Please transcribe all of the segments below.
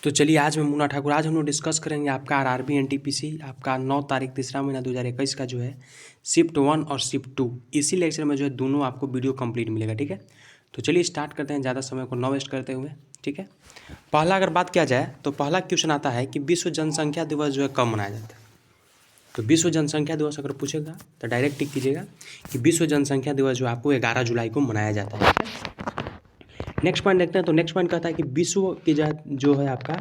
तो चलिए आज मैं मुन्ना ठाकुर। आज हम लोग डिस्कस करेंगे आपका आरआरबी एनटीपीसी आपका 9 तारीख तीसरा महीना 2021 का जो है शिफ्ट 1 और शिफ्ट 2 इसी लेक्चर में जो है दोनों आपको वीडियो कंप्लीट मिलेगा। ठीक है, तो चलिए स्टार्ट करते हैं ज़्यादा समय को न वेस्ट करते हुए। ठीक है, पहला अगर बात किया जाए तो पहला क्वेश्चन आता है कि विश्व जनसंख्या दिवस जो है कब मनाया जाता है। तो विश्व जनसंख्या दिवस अगर पूछेगा तो डायरेक्ट टिक कीजिएगा कि विश्व जनसंख्या दिवस जो आपको 11 जुलाई को मनाया जाता है। ठीक है, नेक्स्ट पॉइंट देखते हैं। तो नेक्स्ट पॉइंट कहता है कि विश्व की जो है आपका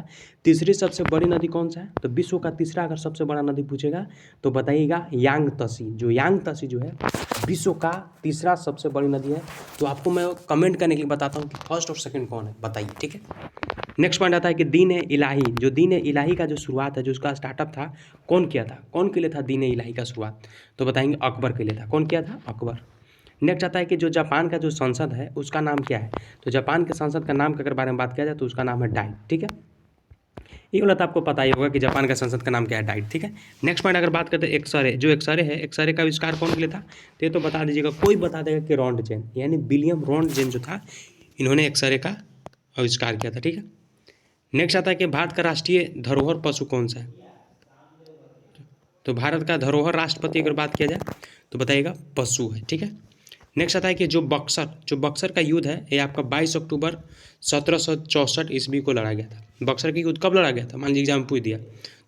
तीसरी सबसे बड़ी नदी कौन सा है। तो विश्व का तीसरा अगर सबसे बड़ा नदी पूछेगा तो बताइएगा यांग तसी। जो यांग तसी जो है विश्व का तीसरा सबसे बड़ी नदी है। तो आपको मैं कमेंट करने के लिए बताता हूँ कि फर्स्ट और सेकंड कौन है, बताइए। ठीक है, नेक्स्ट पॉइंट आता है कि दीन इलाही। जो दीन इलाही का जो शुरुआत है, जो उसका स्टार्टअप था, कौन किया था, कौन के लिए था दीन इलाही का शुरुआत। तो बताएंगे अकबर के लिए था। कौन किया था, अकबर। नेक्स्ट आता है कि जो जापान का जो संसद है उसका नाम क्या है। तो जापान के संसद का नाम के अगर बारे में बात किया जाए तो उसका नाम है डाइट। ठीक है, ये वाला तो आपको पता ही होगा कि जापान का संसद का नाम क्या है, डाइट। ठीक है, नेक्स्ट पॉइंट अगर बात करते हैं एक्सरे। जो एक्सरे है, एक्सरे का आविष्कार कौन के लिए था। तो ये तो बता दीजिएगा, कोई बता देगा कि रॉन्टजेन, यानी विलियम रॉन्टजेन जो था, इन्होंने एक्सरे का आविष्कार किया था। ठीक है, नेक्स्ट आता है कि भारत का राष्ट्रीय धरोहर पशु कौन सा है। तो भारत का धरोहर राष्ट्रपति अगर बात किया जाए तो बताइएगा पशु है। ठीक है, नेक्स्ट आता है कि जो बक्सर का युद्ध है ये आपका 22 अक्टूबर 1764 ईस्वी को लड़ा गया था। बक्सर का युद्ध कब लड़ा गया था, मान लीजिए एग्जाम पूछ दिया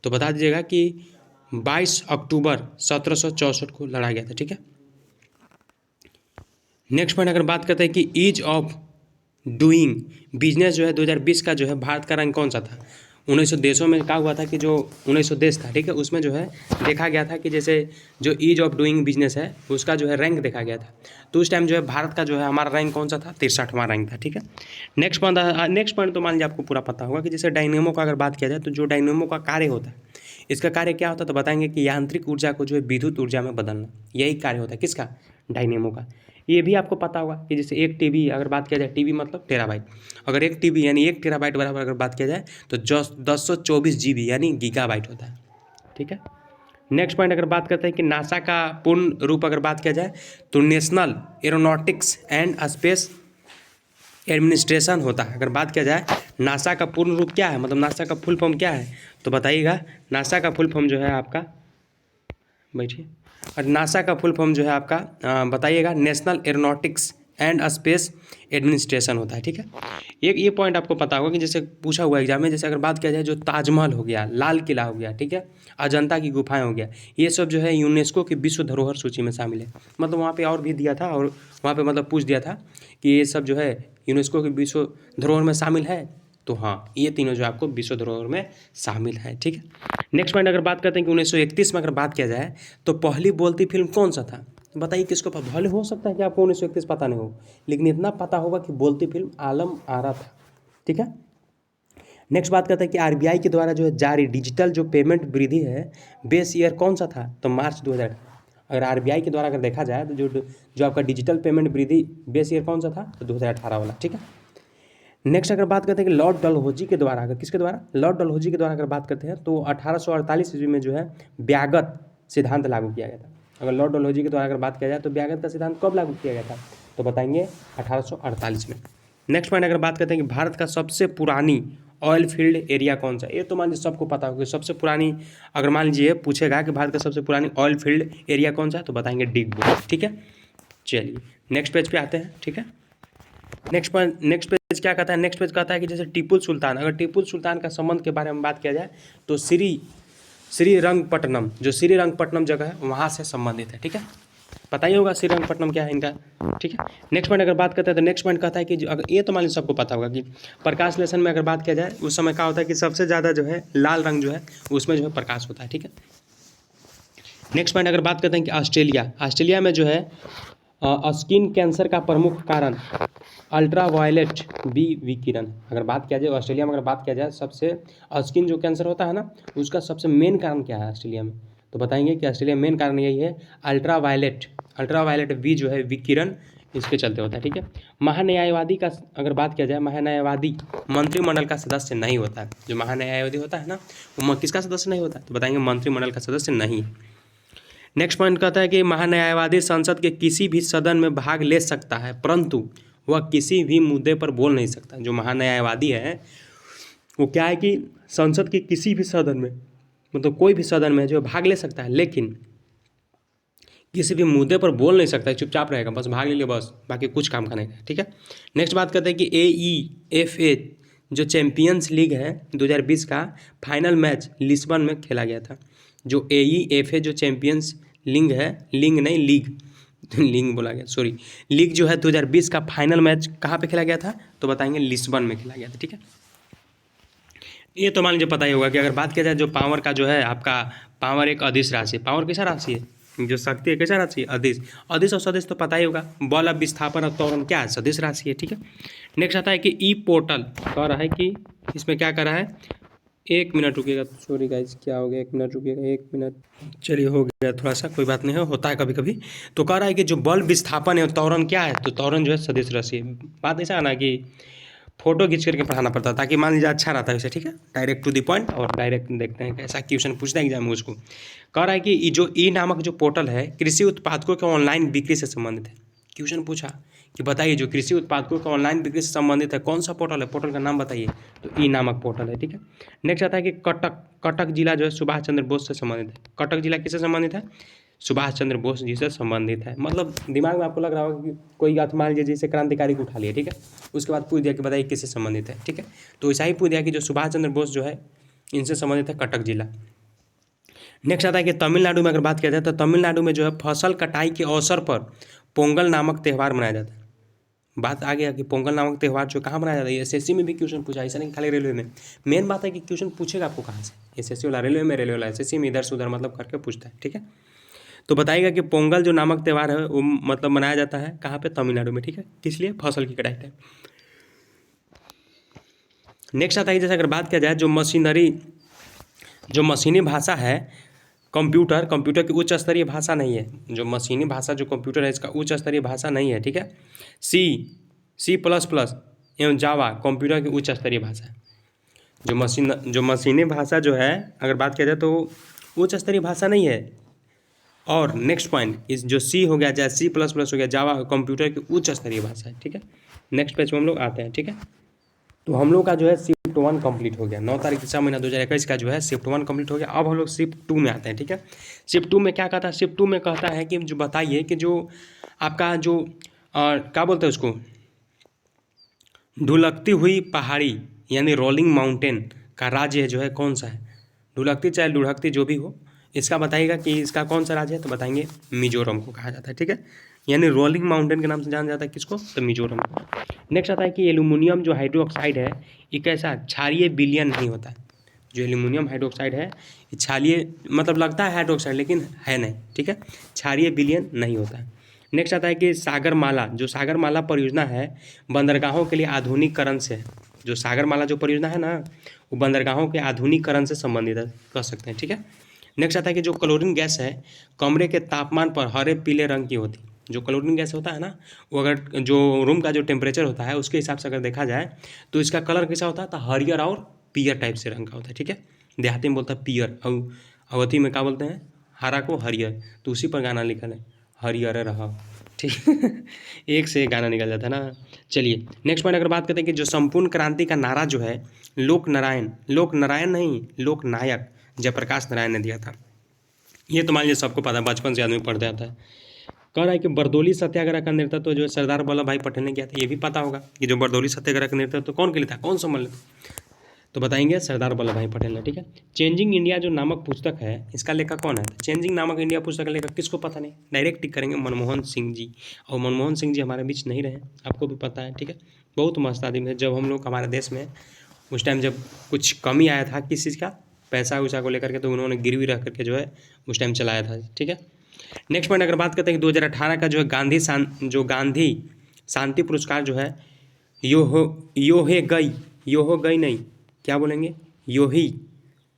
तो बता दीजिएगा कि 22 अक्टूबर 1764 को लड़ा गया था। ठीक है, नेक्स्ट पॉइंट अगर बात करते हैं कि ईज ऑफ डूइंग बिजनेस जो है 2020 का जो है भारत का रैंक कौन सा था। 1900 देशों में क्या हुआ था कि जो 1900 देश था, ठीक है, उसमें जो है देखा गया था कि जैसे जो ईज ऑफ डूइंग बिजनेस है उसका जो है रैंक देखा गया था। तो उस टाइम जो है भारत का जो है हमारा रैंक कौन सा था, 63वां रैंक था। ठीक है, नेक्स्ट पॉइंट तो मान लीजिए आपको पूरा पता होगा कि जैसे डायनेमो का अगर बात किया जाए तो जो डायनेमो का कार्य होता है, इसका कार्य क्या होता है तो बताएंगे कि यांत्रिक ऊर्जा को जो है विद्युत ऊर्जा में बदलना, यही कार्य होता है किसका, डायनेमो का। ये भी आपको पता होगा कि जैसे एक टीबी अगर बात किया जाए, टीबी मतलब टेराबाइट, अगर एक टीबी यानी 1 टेराबाइट बराबर अगर बात किया जाए तो 1024 जीबी यानी गीगाबाइट होता है। ठीक है, नेक्स्ट पॉइंट अगर बात करते हैं कि नासा का पूर्ण रूप अगर बात किया जाए तो national aeronautics and space administration होता है। अगर बात किया जाए नासा का पूर्ण रूप क्या है, मतलब नासा का फुल फॉर्म क्या है, तो बताइएगा नासा का फुल फॉर्म जो है आपका, बैठिए, और नासा का फुल फॉर्म जो है आपका बताइएगा national aeronautics and space administration होता है। ठीक है, एक ये पॉइंट आपको पता होगा कि जैसे पूछा हुआ एग्जाम में, जैसे अगर बात किया जाए जो ताजमहल हो गया, लाल किला हो गया, ठीक है, अजंता की गुफाएं हो गया, ये सब जो है यूनेस्को की विश्व धरोहर सूची में शामिल है। मतलब वहाँ पे और भी दिया था और वहाँ पे मतलब पूछ दिया था कि ये सब जो है यूनेस्को की विश्व धरोहर में शामिल है। तो हाँ, ये तीनों जो आपको विश्व धरोहर में शामिल है। ठीक है, नेक्स्ट पॉइंट अगर बात करते हैं कि 1931 में अगर बात किया जाए तो पहली बोलती फिल्म कौन सा था। बताइए किसको पता, भले हो सकता है कि आपको 1931 पता नहीं हो, लेकिन इतना पता होगा कि बोलती फिल्म आलम आरा था। ठीक है, नेक्स्ट बात करते हैं कि आरबीआई के द्वारा जो है जारी डिजिटल जो पेमेंट वृद्धि है बेस ईयर कौन सा था, तो मार्च 2018। अगर आरबीआई के द्वारा अगर देखा जाए तो जो आपका डिजिटल पेमेंट वृद्धि बेस ईयर कौन सा था, तो 2018 वाला। ठीक है, नेक्स्ट अगर बात करते हैं कि लॉर्ड डलहौजी के द्वारा, अगर किसके द्वारा, लॉर्ड डलहौजी के द्वारा अगर बात करते हैं तो 1848 ईस्वी में जो है ब्यागत सिद्धांत लागू किया गया था। अगर लॉर्ड डलहौजी के द्वारा अगर बात किया जाए तो ब्यागत का सिद्धांत कब लागू किया गया था, तो बताएंगे 1848 में। नेक्स्ट पॉइंट अगर बात करते हैं कि भारत का सबसे पुरानी ऑयल फील्ड एरिया कौन सा है, ये तो मान लीजिए सबको पता होगा। सबसे पुरानी अगर मान लीजिए पूछेगा कि भारत का सबसे पुरानी ऑयल फील्ड एरिया कौन सा है, तो बताएंगे डिगबोई। ठीक है, चलिए नेक्स्ट पेज पे आते हैं। ठीक है, नेक्स्ट पेज क्या कहता है, नेक्स्ट पेज कहता है कि जैसे टीपू सुल्तान, अगर टीपू सुल्तान का संबंध के बारे में बात किया जाए तो श्रीरंगपट्टनम, जो श्रीरंगपट्टनम जगह है वहाँ से संबंधित है। ठीक है, पता ही होगा श्रीरंगपट्टनम क्या है इनका। ठीक है, नेक्स्ट पॉइंट अगर बात करते हैं तो नेक्स्ट पॉइंट कहता है कि अगर ये तो मान लीजिए सबको पता होगा कि प्रकाश लेसन में अगर बात किया जाए उस समय क्या होता है कि सबसे ज़्यादा जो है लाल रंग जो है उसमें जो है प्रकाश होता है। ठीक है, नेक्स्ट पॉइंट अगर बात करते हैं कि ऑस्ट्रेलिया में जो है स्किन कैंसर का प्रमुख कारण अल्ट्रा वायलेट बी विकिरण। अगर बात किया जाए ऑस्ट्रेलिया में, अगर बात किया जाए सबसे स्किन जो कैंसर होता है ना, उसका सबसे मेन कारण क्या है ऑस्ट्रेलिया में, तो बताएंगे कि ऑस्ट्रेलिया में मेन कारण यही है अल्ट्रा वायलेट बी जो है विकिरण, इसके चलते होता है। ठीक है, महान्यायवादी का अगर बात किया जाए, महान्यायवादी मंत्रिमंडल का सदस्य नहीं होता है। जो महान्यायवादी होता है ना, वो किसका सदस्य नहीं होता है, तो बताएंगे मंत्रिमंडल का सदस्य नहीं है। नेक्स्ट पॉइंट कहता है कि महान्यायवादी संसद के किसी भी सदन में भाग ले सकता है परंतु वह किसी भी मुद्दे पर बोल नहीं सकता। जो महान्यायवादी है वो क्या है कि संसद के किसी भी सदन में, मतलब कोई भी सदन में जो भाग ले सकता है, लेकिन किसी भी मुद्दे पर बोल नहीं सकता है, चुपचाप रहेगा, बस भाग ले लिया बस, बाकी कुछ काम का नहीं है, ठीक है। नेक्स्ट बात करते हैं कि AEFA जो चैम्पियंस लीग है 2020 का फाइनल मैच लिस्बन में खेला गया था। जो AEFA जो चैम्पियंस लीग है, लीग नहीं लीग लीग बोला गया, सॉरी, लीग जो है 2020 का फाइनल मैच कहाँ पे खेला गया था, तो बताएंगे लिस्बन में खेला गया था, ठीक है। ये तो मान लीजिए पता ही होगा कि अगर बात किया जाए जो पावर का जो है आपका, पावर एक अदिश राशि है। पावर कैसा राशि है, जो शक्ति है कैसा राशि है, अदिश। अदिश और सदिश तो पता ही होगा, बल अब विस्थापन और त्वरण क्या है, सदिश राशि है, ठीक है। नेक्स्ट आता है कि ई पोर्टल कह रहा है कि इसमें क्या कर रहा है, 1 मिनट रुकिएगा, सॉरी गाइज क्या हो गया, 1 मिनट रुकिएगा, 1 मिनट, चलिए हो गया थोड़ा सा, कोई बात नहीं है, होता है कभी कभी। तो कह रहा है कि जो बल विस्थापन है और त्वरण क्या है, तो त्वरण जो है सदिश राशि है। बात ऐसा है ना कि फोटो खींच करके पढ़ाना पड़ता है ताकि मान लीजिए अच्छा रहता है वैसे, ठीक है। डायरेक्ट टू द पॉइंट, और डायरेक्ट देखते हैं कैसा क्वेश्चन पूछता है एग्जाम में उसको। कह रहा है कि जो ई नामक जो पोर्टल है कृषि उत्पादकों के ऑनलाइन बिक्री से संबंधित है। क्वेश्चन पूछा कि बताइए जो कृषि उत्पादकों के ऑनलाइन बिक्री से संबंधित है कौन सा पोर्टल है, पोर्टल का नाम बताइए, तो ई नामक पोर्टल है, ठीक है। नेक्स्ट आता है कि कटक जिला जो है सुभाष चंद्र बोस से संबंधित है। कटक जिला किससे संबंधित है, सुभाष चंद्र बोस जी से संबंधित है। मतलब दिमाग में आपको लग रहा होगा कि कोई बात मान लीजिए जैसे क्रांतिकारी को उठा लिया, ठीक है, उसके बाद पूछ दिया कि बताइए किससे संबंधित है, ठीक है। तो ऐसा ही पूछ दिया कि जो सुभाष चंद्र बोस जो है इनसे संबंधित है कटक जिला। नेक्स्ट आता है कि तमिलनाडु में अगर बात किया जाए तो तमिलनाडु में जो है फसल कटाई के अवसर पर पोंगल नामक त्यौहार मनाया जाता है। बात आ गया कि पोंगल नामक त्यौहार जो कहाँ मनाया जाता है, एसएससी में भी क्वेश्चन पूछा, ऐसा नहीं खाली रेलवे में। मेन बात है कि क्वेश्चन पूछेगा आपको कहाँ से, एसएससी वाला रेलवे में, रेलवे वाला एसएससी में, इधर से उधर मतलब करके पूछता है, ठीक है। तो बताइएगा कि पोंगल जो नामक त्यौहार है वो मतलब मनाया जाता है कहाँ पे, तमिलनाडु में, ठीक है, किस लिए, फसल की कटाई टाइम। नेक्स्ट आता है जैसे अगर बात किया जाए जो मशीनी भाषा है, कंप्यूटर की उच्च स्तरीय भाषा नहीं है। जो मशीनी भाषा जो कंप्यूटर है इसका उच्च स्तरीय भाषा नहीं है, ठीक है। C++ एवं जावा कंप्यूटर की उच्च स्तरीय भाषा है। जो मशीनी भाषा जो है अगर बात किया जाए तो उच्च स्तरीय भाषा नहीं है। और नेक्स्ट पॉइंट, इस जो C हो गया, चाहे C++ हो गया, जावा कंप्यूटर की उच्च स्तरीय भाषा है, ठीक है। नेक्स्ट पेज में हम लोग आते हैं, ठीक है। तो हम लोग का जो है शिफ्ट 1 कंप्लीट हो गया, 9 तारीख 6 महीना 2021 का जो है शिफ्ट 1 कंप्लीट हो गया। अब हम लोग शिफ्ट 2 में आते हैं, ठीक है। शिफ्ट 2 में क्या कहता है, शिफ्ट 2 में कहता है कि जो बताइए कि जो आपका जो क्या बोलते हैं उसको, ढुलकती हुई पहाड़ी यानी रोलिंग माउंटेन का राज्य जो है कौन सा है। ढुलकती चाहे लुढ़कती जो भी हो, इसका बताइएगा कि इसका कौन सा राज्य है, तो बताएंगे मिजोरम को कहा जाता है, ठीक है। यानी रोलिंग माउंटेन के नाम से जाना जाता है किसको, तो मिजोरम को। नेक्स्ट आता है कि एल्यूमिनियम जो हाइड्रोक्साइड है ये कैसा क्षारीय विलयन नहीं होता है। जो एल्यूमिनियम हाइड्रोक्साइड है ये क्षारीय, मतलब लगता है हाइड्रोक्साइड लेकिन है नहीं, ठीक है, क्षारीय विलयन नहीं होता है। नेक्स्ट आता है कि सागरमाला परियोजना है बंदरगाहों के लिए आधुनिकीकरण से है। जो सागरमाला जो परियोजना है ना वो बंदरगाहों के आधुनिकीकरण से संबंधित है, कह सकते हैं, ठीक है। नेक्स्ट आता है कि जो क्लोरीन गैस है कमरे के तापमान पर हरे पीले रंग की होती है। जो क्लोरीन गैस होता है ना वो अगर जो रूम का जो टेम्परेचर होता है उसके हिसाब से अगर देखा जाए तो इसका कलर कैसा होता है, तो हरियर और पीयर टाइप से रंग का होता है, ठीक है। देहाती में बोलता है पीयर, और अवधि में क्या बोलते हैं, हरा को हरियर, तो उसी पर गाना लिखा है हरियर रहा, ठीक एक से एक गाना निकल जाता है ना। चलिए नेक्स्ट पॉइंट अगर बात करते हैं कि जो संपूर्ण क्रांति का नारा जो है लोक नारायण नहीं लोकनायक जयप्रकाश नारायण ने दिया था। ये तो मान लीजिए सबको पता है, बचपन से आदमी पढ़ते आता है। कह रहा है कि बरदौली सत्याग्रह का नेतृत्व जो सरदार वल्लभ भाई पटेल ने किया था। ये भी पता होगा कि जो बरदौली सत्याग्रह का नेतृत्व कौन के लिए था, कौन संभाल था, तो बताएंगे सरदार वल्लभ भाई पटेल ने, ठीक है। चेंजिंग इंडिया जो नामक पुस्तक है इसका लेखक कौन है, चेंजिंग नामक इंडिया पुस्तक का लेखक किसको पता नहीं, डायरेक्ट टिक करेंगे मनमोहन सिंह जी। और मनमोहन सिंह जी हमारे बीच नहीं रहे, आपको भी पता है, ठीक है। बहुत मस्त आदमी है। जब हम लोग हमारे देश में उस टाइम जब कुछ कमी आया था किस चीज़ का, पैसा वैसा को लेकर के, तो उन्होंने गिरवी रख करके जो है उस टाइम चलाया था, ठीक है। नेक्स्ट पॉइंट अगर बात करते हैं कि 2018 का जो है गांधी शांति पुरस्कार जो है योहो गई नहीं क्या बोलेंगे, योही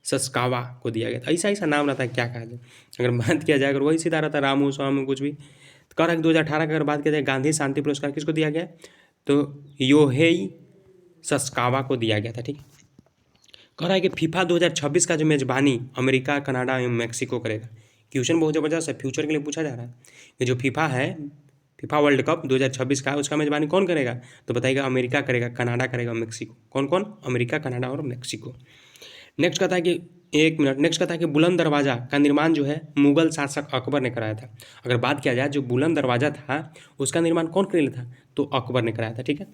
सस्कावा को दिया गया था। ऐसा नाम रहता है, क्या कहा जाए, अगर बात किया जाए अगर वही सीधा रहता रामू स्वामी कुछ भी। तो कह रहा है 2018 का अगर बात किया जाए गांधी शांति पुरस्कार किसको दिया गया, तो योहेई सस्कावा को दिया गया था, ठीक है। कह रहा है कि फीफा 2026 का जो मेजबानी अमेरिका, कनाडा एवं मैक्सिको करेगा। क्वेश्चन बहुत ज़बरदस्त है, फ्यूचर के लिए पूछा जा रहा है कि जो फीफा फीफा वर्ल्ड कप 2026 का, उसका मेजबानी कौन करेगा? तो बताइएगा अमेरिका करेगा, कनाडा करेगा, मेक्सिको। कौन कौन? अमेरिका, कनाडा और मेक्सिको। नेक्स्ट कहता है कि एक मिनट, नेक्स्ट कहता है कि बुलंद दरवाज़ा का निर्माण जो है मुगल शासक अकबर ने कराया था। अगर बात किया जाए जो बुलंद दरवाज़ा था उसका निर्माण कौन कर था? तो अकबर ने कराया था, ठीक है।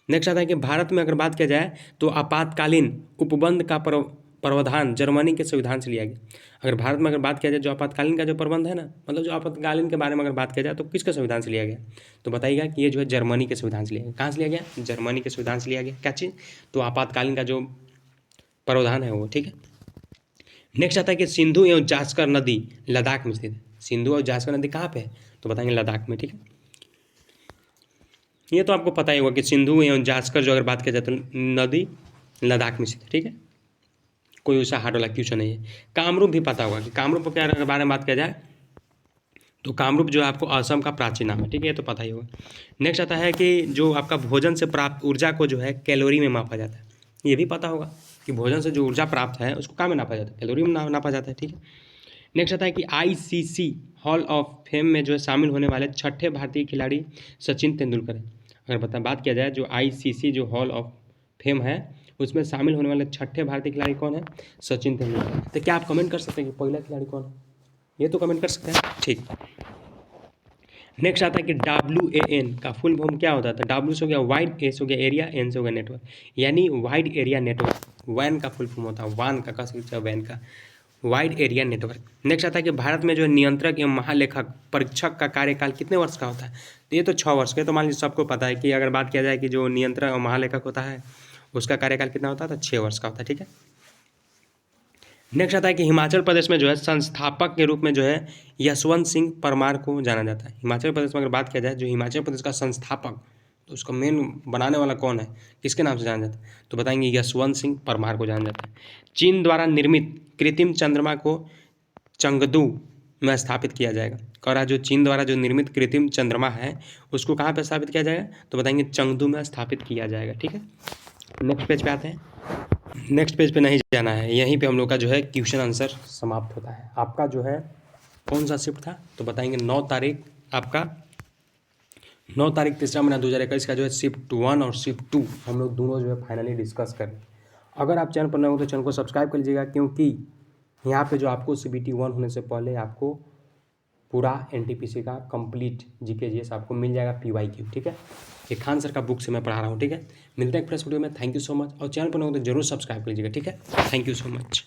नेक्स्ट आता है कि भारत में अगर बात किया जाए तो आपातकालीन उपबंध का प्रावधान जर्मनी के संविधान से लिया गया। अगर भारत में अगर बात किया जाए जो आपातकालीन का जो प्रबंध है ना, मतलब जो आपातकालीन के बारे में अगर बात किया जाए तो किसके संविधान से लिया गया? तो बताइएगा कि ये जो है जर्मनी के संविधान से लिया गया। कहाँ से लिया गया? जर्मनी के संविधान से लिया गया। क्या चीज़? तो आपातकालीन का जो प्रावधान है वो, ठीक है। नेक्स्ट आता है कि सिंधु एवं जास्कर नदी लद्दाख में स्थित है। सिंधु और जास्कर नदी कहाँ पे है? तो बताएंगे लद्दाख में, ठीक है। ये तो आपको पता ही होगा कि सिंधु एवं जास्कर जो अगर बात किया जाए तो नदी लद्दाख में स्थित है, ठीक है। कोई ऐसा हार्ड वाला क्वेश्चन नहीं है। कामरूप भी पता होगा कि कामरूप के बारे में बात किया जाए तो कामरूप जो है आपको असम का प्राचीन नाम है, ठीक है, ये तो पता ही होगा। नेक्स्ट आता है कि जो आपका भोजन से प्राप्त ऊर्जा को जो है कैलोरी में मापा जाता है। ये भी पता होगा कि भोजन से जो ऊर्जा प्राप्त है उसको कहाँ में नापा जाता है? कैलोरी में नापा जाता है, ठीक है। नेक्स्ट आता है कि ICC हॉल ऑफ फेम में जो है शामिल होने वाले छठे भारतीय खिलाड़ी सचिन तेंदुलकर है। अगर बात किया जाए जो ICC जो हॉल ऑफ फेम है उसमें शामिल होने वाले छठे भारतीय खिलाड़ी कौन है? सचिन तेंदुलकर। तो क्या आप कमेंट कर सकते हैं कि पहला खिलाड़ी कौन है? ये तो कमेंट कर सकते हैं, ठीक। नेक्स्ट आता है कि WAN का फुल फॉर्म क्या होता था? W से हो गया वाइड, A से हो गया एरिया, N से हो गया नेटवर्क, यानी वाइड एरिया नेटवर्क। वैन का फुल फॉर्म होता है वान का, कह सकते हैं वैन का, वाइड एरिया नेटवर्क। नेक्स्ट आता है कि भारत में जो है नियंत्रक एवं महालेखक परीक्षक का कार्यकाल कितने वर्ष का होता है? तो ये तो 6 वर्ष का। तो मान लीजिए सबको पता है कि अगर बात किया जाए कि जो नियंत्रक और महालेखक होता है उसका कार्यकाल कितना होता है? तो 6 वर्ष का होता है, ठीक है। नेक्स्ट आता है कि हिमाचल प्रदेश में जो है संस्थापक के रूप में जो है यशवंत सिंह परमार को जाना जाता है। हिमाचल प्रदेश में अगर बात किया जाए जो हिमाचल प्रदेश का संस्थापक, तो उसका मेन बनाने वाला कौन है, किसके नाम से जाना जाता है? तो बताएंगे यशवंत सिंह परमार को जाना जाता है। चीन द्वारा निर्मित कृत्रिम चंद्रमा को चंगदू में स्थापित किया जाएगा। कह रहा जो चीन द्वारा जो निर्मित कृत्रिम चंद्रमा है उसको कहाँ पे स्थापित किया जाएगा? तो बताएंगे चंगदू में स्थापित किया जाएगा, ठीक है। नेक्स्ट पेज पे आते हैं। नेक्स्ट पेज पे नहीं जाना है, यहीं पे हम लोग का जो है क्वेश्चन आंसर समाप्त होता है। आपका जो है कौन सा शिफ्ट था? तो बताएंगे 9 तारीख, आपका 9 तारीख तीसरा महीना 2021 का जो है शिफ्ट 1 और शिफ्ट 2 हम लोग दोनों जो है फाइनली डिस्कस करें। अगर आप चैनल पर नए हो तो चैनल को सब्सक्राइब कर लीजिएगा, क्योंकि यहाँ पे जो आपको CBT 1 होने से पहले आपको पूरा NTPC का कंप्लीट GK GS आपको मिल जाएगा PYQ, ठीक है। ये खान सर का बुक से मैं पढ़ा रहा हूँ, ठीक है। मिलते हैं एक फ्रेश वीडियो में। थैंक यू सो मच, और चैनल पर नए हो तो जरूर सब्सक्राइब कीजिएगा, ठीक है। Thank you so much.